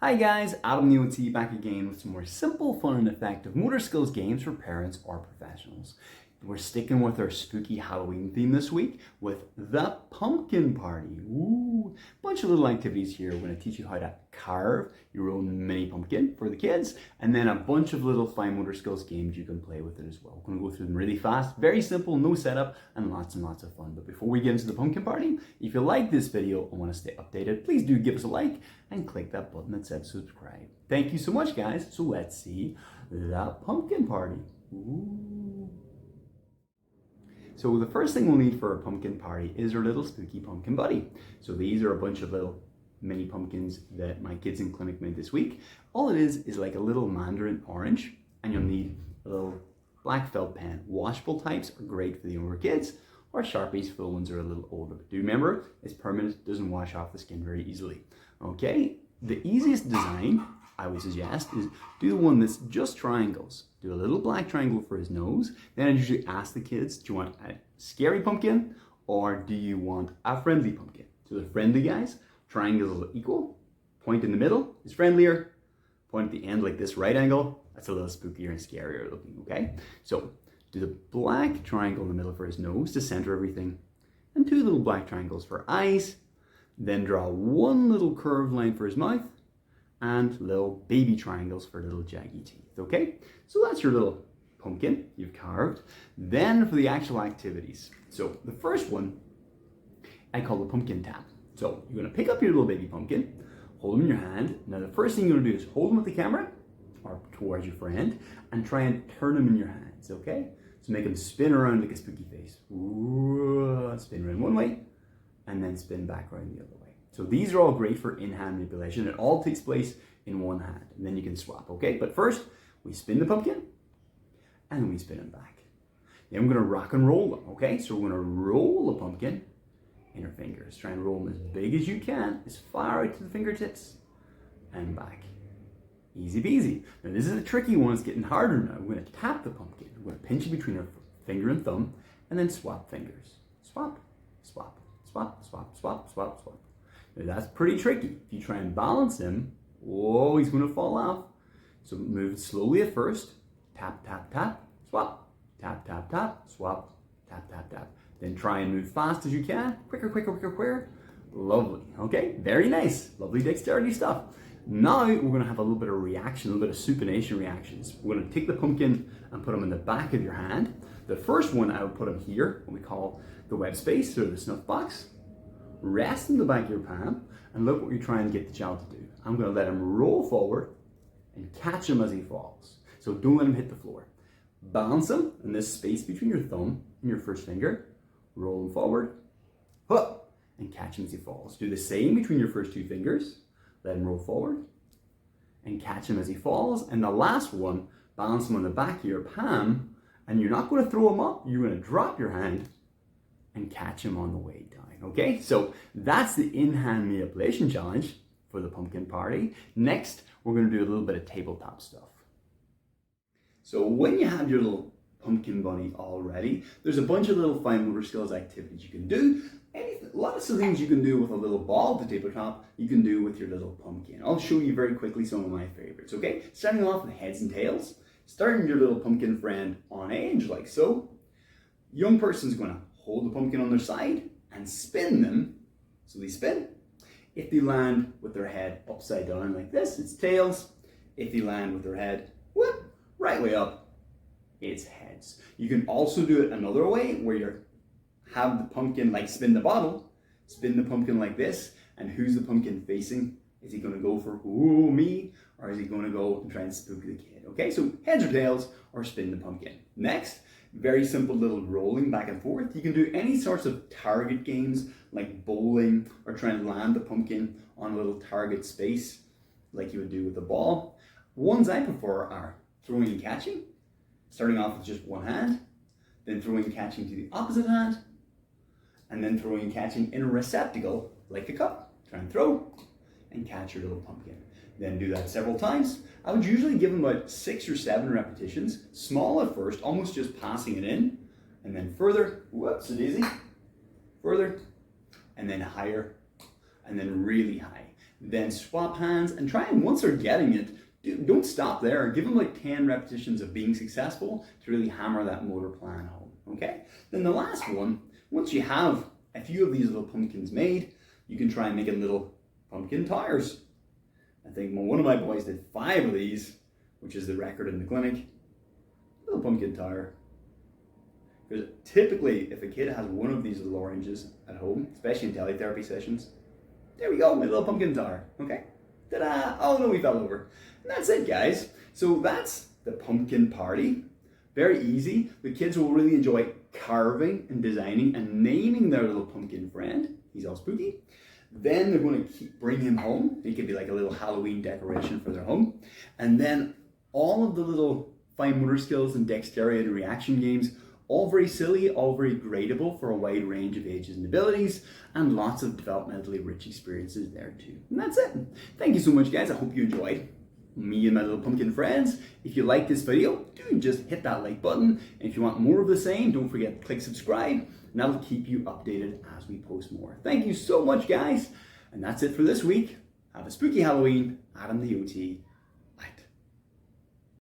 Hi guys, AdamTheOT back again with some more simple, fun and effective motor skills games for parents or professionals. We're sticking with our spooky Halloween theme this week with the pumpkin party. Ooh, bunch of little activities here. We're going to teach you how to carve your own mini pumpkin for the kids, and then a bunch of little fine motor skills games you can play with it as well. We're going to go through them really fast, very simple, no setup, and lots of fun. But before we get into the pumpkin party, if you like this video and want to stay updated, please do give us a like and click that button that says subscribe. Thank you so much, guys. So let's see the pumpkin party. Ooh. So the first thing we'll need for our pumpkin party is our little spooky pumpkin buddy. So these are a bunch of little mini pumpkins that my kids in clinic made this week. All it is like a little mandarin orange, and you'll need a little black felt pen. Washable types are great for the younger kids, or Sharpies for the ones that are a little older. But do remember, it's permanent, doesn't wash off the skin very easily. Okay, the easiest design I would suggest is do the one that's just triangles. Do a little black triangle for his nose. Then I usually ask the kids, do you want a scary pumpkin or do you want a friendly pumpkin? So the friendly guys, triangles are equal. Point in the middle is friendlier. Point at the end like this right angle, that's a little spookier and scarier looking, okay? So do the black triangle in the middle for his nose to center everything. And two little black triangles for eyes. Then draw one little curved line for his mouth and little baby triangles for little jaggy teeth, okay? So that's your little pumpkin you've carved. Then for the actual activities. So the first one, I call the pumpkin tap. So you're gonna pick up your little baby pumpkin, hold him in your hand. Now the first thing you're gonna do is hold him with the camera or towards your friend and try and turn him in your hands, okay? So make him spin around like a spooky face. Ooh, spin around one way and then spin back around the other way. So these are all great for in-hand manipulation. It all takes place in one hand, and then you can swap, okay? But first, we spin the pumpkin, and then we spin him back. Then we're gonna rock and roll them, okay? So we're gonna roll the pumpkin in our fingers. Try and roll them as big as you can, as far out to the fingertips, and back. Easy peasy. Now this is a tricky one, it's getting harder now. We're gonna tap the pumpkin. We're gonna pinch it between our finger and thumb, and then swap fingers. Swap, swap, swap, swap, swap, swap, swap. Now that's pretty tricky. If you try and balance him, whoa, he's gonna fall off. So move slowly at first. Tap, tap, tap, swap. Tap, tap, tap, swap. Tap, tap, tap. Then try and move fast as you can. Quicker, quicker, quicker, quicker. Lovely, okay? Very nice. Lovely dexterity stuff. Now we're gonna have a little bit of reaction, a little bit of supination reactions. We're gonna take the pumpkin and put them in the back of your hand. The first one, I would put them here, what we call the web space, or the snuff box. Rest in the back of your palm, and look what you're trying to get the child to do. I'm gonna let him roll forward and catch him as he falls. So don't let him hit the floor. Balance him in this space between your thumb and your first finger. Roll him forward, hup, and catch him as he falls. Do the same between your first two fingers. Let him roll forward and catch him as he falls. And the last one, balance him on the back of your palm, and you're not gonna throw him up, you're gonna drop your hand and catch him on the way down, okay? So that's the in-hand manipulation challenge for the pumpkin party. Next, we're gonna do a little bit of tabletop stuff. So when you have your little pumpkin bunny all ready, there's a bunch of little fine motor skills activities you can do. Lots of things you can do with a little ball at the tabletop, you can do with your little pumpkin. I'll show you very quickly some of my favorites, okay? Starting off with heads and tails, starting your little pumpkin friend on edge like so. Young person's gonna hold the pumpkin on their side and spin them. So they spin. If they land with their head upside down like this, it's tails. If they land with their head, whoop, right way up, it's heads. You can also do it another way where you have the pumpkin like spin the bottle, spin the pumpkin like this, and who's the pumpkin facing? Is he gonna go for, ooh, me? Or is he gonna go and try and spook the kid? Okay, so heads or tails, or spin the pumpkin. Next, very simple little rolling back and forth. You can do any sorts of target games like bowling or trying to land the pumpkin on a little target space like you would do with a ball. Ones I prefer are throwing and catching, starting off with just one hand, then throwing and catching to the opposite hand, and then throwing and catching in a receptacle like a cup. Try and throw and catch your little pumpkin. Then do that several times. I would usually give them about 6 or 7 repetitions, small at first, almost just passing it in, and then further, whoops, daisy, further, and then higher, and then really high. then swap hands and try, and once they're getting it, don't stop there. Give them like 10 repetitions of being successful to really hammer that motor plan home, okay? Then the last one, once you have a few of these little pumpkins made, you can try and make little pumpkin tires. I think one of my boys did 5 of these, which is the record in the clinic. Little pumpkin tire. Because typically, if a kid has one of these little oranges at home, especially in teletherapy sessions, there we go, my little pumpkin tire, okay? Ta-da! Oh no, we fell over. And that's it, guys. So that's the pumpkin party. Very easy. The kids will really enjoy carving and designing and naming their little pumpkin friend. He's all spooky. Then they're going to bring him home. He could be like a little Halloween decoration for their home. And then all of the little fine motor skills and dexterity and reaction games, all very silly, all very gradable for a wide range of ages and abilities, and lots of developmentally rich experiences there too. And that's it. Thank you so much, guys. I hope you enjoyed me and my little pumpkin friends. If you like this video, do just hit that like button. And if you want more of the same, don't forget to click subscribe, and that'll keep you updated as we post more. Thank you so much, guys. And that's it for this week. Have a spooky Halloween. Adam the OT.